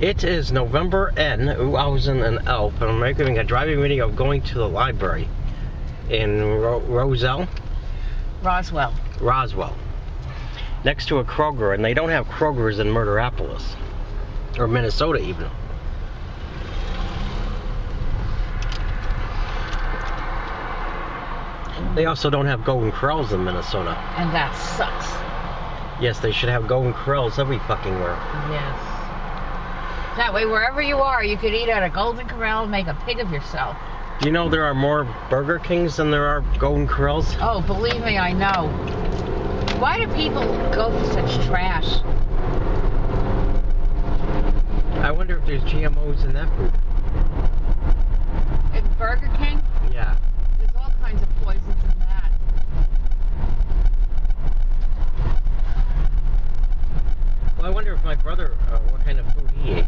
It is November N, 2011, and I'm making a driving video of going to the library in Roswell, next to a Kroger, and they don't have Krogers in Murderapolis, or Minnesota even. They also don't have Golden Corrals in Minnesota. And that sucks. Yes, they should have Golden Corrals every fucking where. Yes. That way, wherever you are, you could eat at a Golden Corral and make a pig of yourself. Do you know there are more Burger Kings than there are Golden Corrals? Oh, believe me, I know. Why do people go for such trash? I wonder if there's GMOs in that food. In Burger King? Yeah. There's all kinds of poisons in that. Well, I wonder if my brother, what kind of food he ate.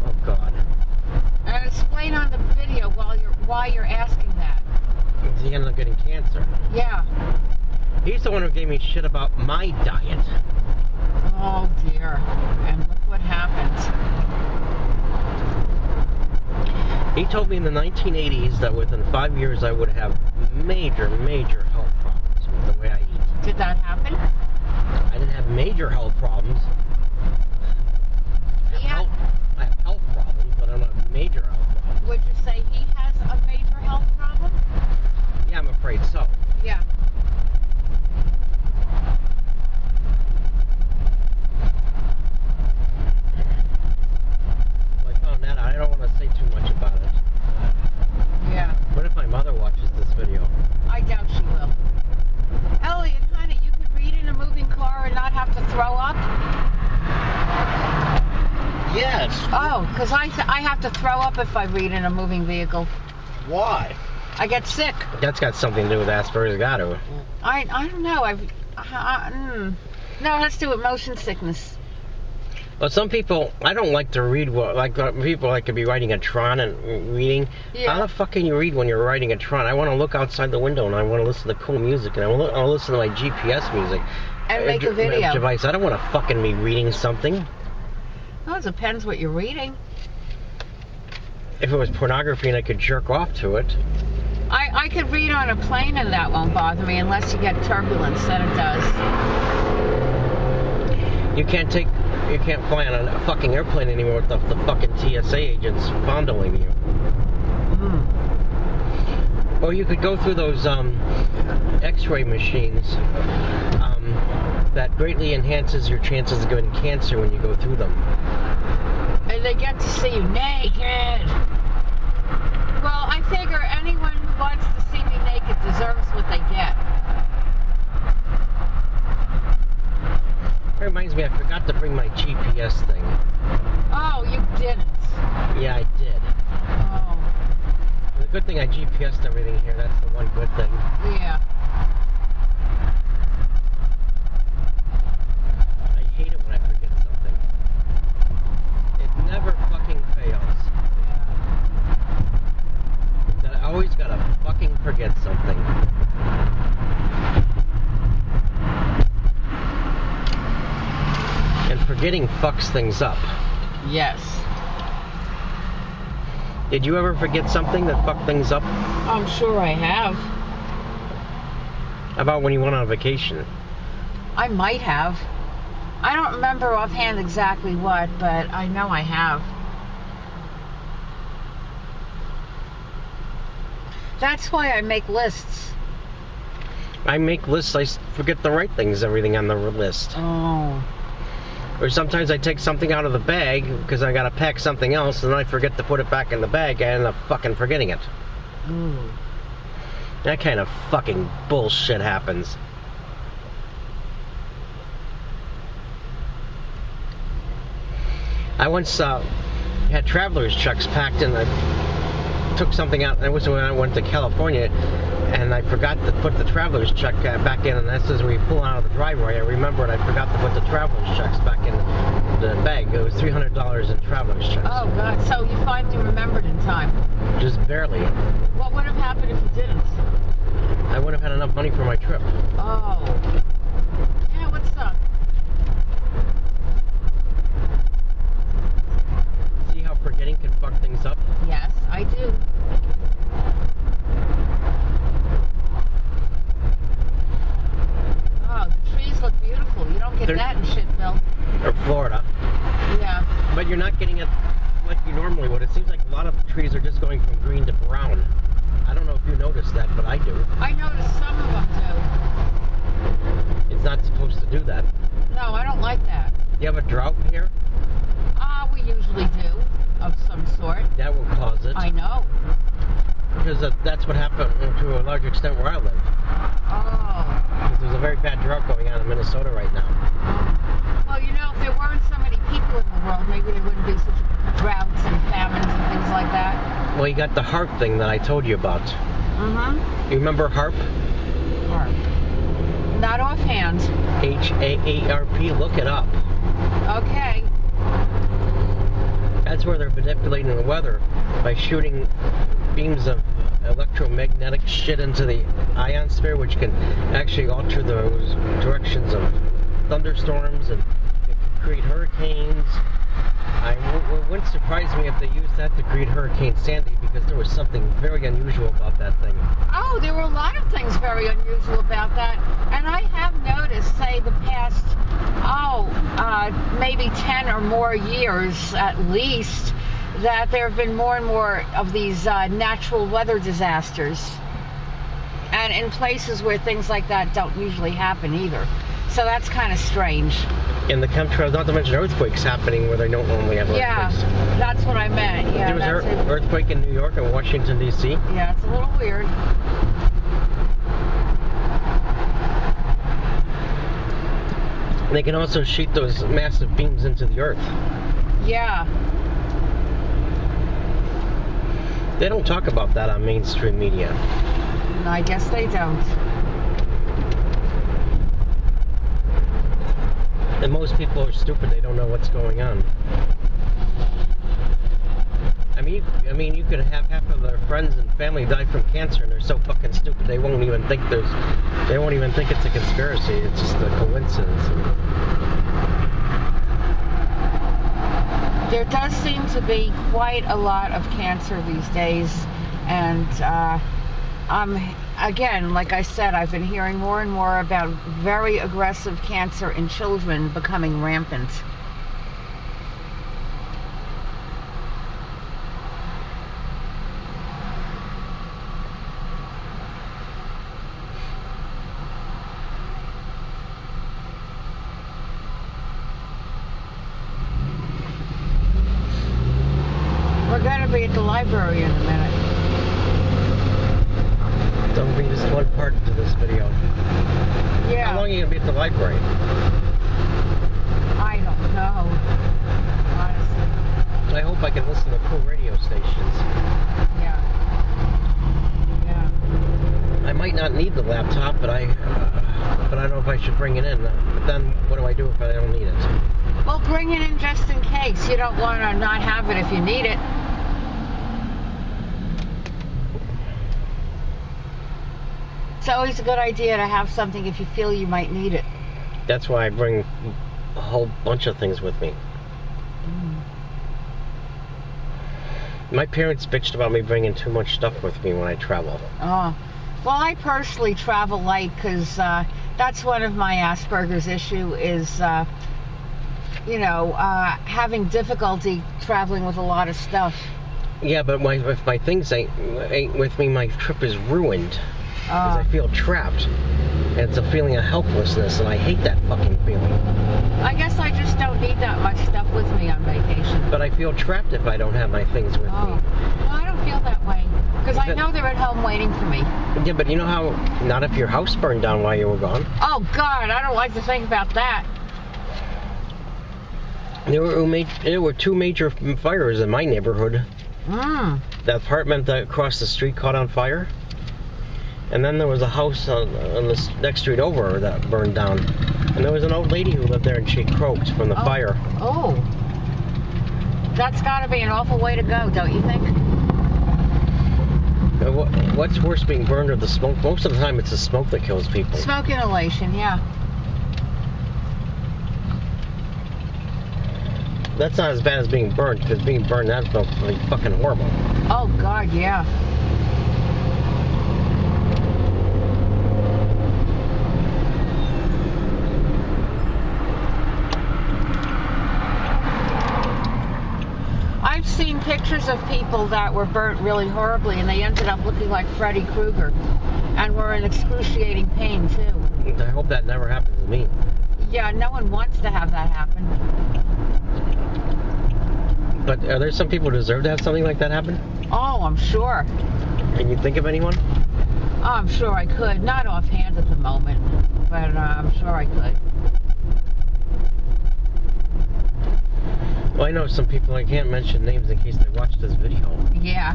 Oh God. And explain on the video why you're asking that. He ended up getting cancer. Yeah. He's the one who gave me shit about my diet. Oh dear. And look what happened. He told me in the 1980s that within 5 years I would have major health problems with the way I eat. Did that happen? I didn't have major health problems. Yeah. I have health problems, but I don't have major health problems. Would you say he has a major health problem? Yeah, I'm afraid so. Yeah. Well, I found that out. I don't want to say too much about it. Yeah. What if my mother watches this video? I doubt she will. Elliot, honey, you could read in a moving car and not have to throw up? Yes. Oh, because I have to throw up if I read in a moving vehicle. Why? I get sick. That's got something to do with Asperger's, got to. I don't know. No, it has to do with motion sickness. Well, some people, I don't like to read, people like to be riding a Tron and reading. Yeah. How the fuck can you read when you're riding a Tron? I want to look outside the window and I want to listen to cool music and I want to listen to my GPS music. And make a video. Device. I don't want to fucking be reading something. Well, it depends what you're reading. If it was pornography and I could jerk off to it. I could read on a plane and that won't bother me unless you get turbulence, then it does. You can't fly on a fucking airplane anymore with the fucking TSA agents fondling you. Mm. Or you could go through those X-ray machines that greatly enhances your chances of getting cancer when you go through them. And they get to see you naked. Well, I figure anyone who wants to see me naked deserves what they get. It reminds me, I forgot to bring my GPS thing. Oh, you didn't. Yeah, I did. Oh. The good thing I GPSed everything here. That's the one good thing. Yeah. I hate it when I forget something. It never fucking fails. That I always gotta fucking forget something. And forgetting fucks things up. Yes. Did you ever forget something that fucked things up? I'm sure I have. How about when you went on vacation? I might have. I don't remember offhand exactly what, but I know I have. That's why I make lists. I make lists, I forget to write things, everything on the list. Oh. Or sometimes I take something out of the bag because I gotta pack something else and then I forget to put it back in the bag and I end up fucking forgetting it. Ooh. That kind of fucking bullshit happens. I once had traveler's checks packed and I took something out. That was when I went to California and I forgot to put the traveler's check back in, and that's as we pull out of the driveway. I remembered I forgot to put the traveler's checks back in the bag. It was $300 in traveler's checks. Oh, God. So you finally remembered in time. Just barely. What would have happened if you didn't? I wouldn't have had enough money for my trip. Oh. Yeah, what's up? But you're not getting it like you normally would. It seems like a lot of trees are just going from green to brown. I don't know if you noticed that, but I do. I noticed some of them do. It's not supposed to do that. No, I don't like that. You have a drought here? We usually do, of some sort. That will cause it. I know. Because that's what happened to a large extent where I live. Oh. Because there's a very bad drought going on in Minnesota right now. Well, you know, if there weren't so many people in the world, maybe there wouldn't be such droughts and famines and things like that. Well, you got the HARP thing that I told you about. Mm-hmm. You remember HARP? HARP. Not offhand. HAARP. Look it up. Okay. That's where they're manipulating the weather by shooting beams of electromagnetic shit into the ionosphere, which can actually alter those directions of thunderstorms and it can create hurricanes. It wouldn't surprise me if they used that to create Hurricane Sandy, because there was something very unusual about that thing. Oh, there were a lot of things very unusual about that. And I have noticed, say, the past, maybe 10 or more years at least, that there have been more and more of these natural weather disasters. And in places where things like that don't usually happen either. So that's kind of strange. In the chemtrails, not to mention earthquakes happening where they don't normally have earthquakes. Yeah, that's what I meant. Yeah, there was an earthquake in New York and Washington, D.C. Yeah, it's a little weird. They can also shoot those massive beams into the earth. Yeah. They don't talk about that on mainstream media. No, I guess they don't. And most people are stupid. They don't know what's going on. I mean, you could have half of their friends and family die from cancer, and they're so fucking stupid they won't even think it's a conspiracy. It's just a coincidence. There does seem to be quite a lot of cancer these days, and again, like I said, I've been hearing more and more about very aggressive cancer in children becoming rampant. We're going to be at the library in a minute. Don't bring this one part to this video. Yeah. How long are you going to be at the library? I don't know. Honestly. I hope I can listen to cool radio stations. Yeah. Yeah. I might not need the laptop, but I don't know if I should bring it in. But then, what do I do if I don't need it? Well, bring it in just in case. You don't want to not have it if you need it. It's always a good idea to have something if you feel you might need it. That's why I bring a whole bunch of things with me. My parents bitched about me bringing too much stuff with me when I travel. Oh. Well, I personally travel light because that's one of my Asperger's issue is, having difficulty traveling with a lot of stuff. Yeah, but if my things ain't with me, my trip is ruined. Because I feel trapped. And it's a feeling of helplessness, and I hate that fucking feeling. I guess I just don't need that much stuff with me on vacation. But I feel trapped if I don't have my things with me. No, I don't feel that way. Because I know they're at home waiting for me. Yeah, but you know how, not if your house burned down while you were gone. Oh, God, I don't like to think about that. There were two major fires in my neighborhood. The apartment that across the street caught on fire. And then there was a house on the next street over that burned down. And there was an old lady who lived there and she croaked from the fire. Oh. That's got to be an awful way to go, don't you think? What's worse, being burned or the smoke? Most of the time it's the smoke that kills people. Smoke inhalation, yeah. That's not as bad as being burned, because being burned, that's fucking horrible. Oh, God, yeah. pictures of people that were burnt really horribly, and they ended up looking like Freddy Krueger, and were in excruciating pain too. I hope that never happens to me. Yeah, no one wants to have that happen. But are there some people who deserve to have something like that happen? Oh, I'm sure. Can you think of anyone? Oh, I'm sure I could. Not offhand at the moment, but I'm sure I could. Well, I know some people, I can't mention names in case they watch this video. Yeah.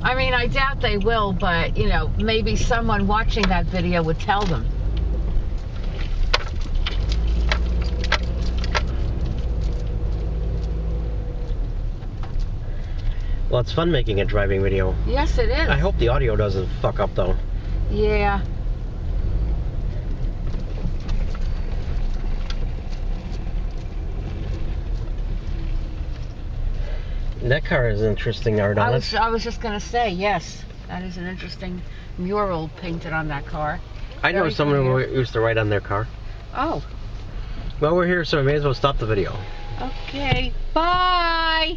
I mean, I doubt they will, but, you know, maybe someone watching that video would tell them. Well, it's fun making a driving video. Yes, it is. I hope the audio doesn't fuck up, though. Yeah. That car is interesting art on it. I was just going to say, yes, that is an interesting mural painted on that car. I know Very someone who clear. used to write on their car. Oh, Well, we're here, so we may as well stop the video. okay. Bye!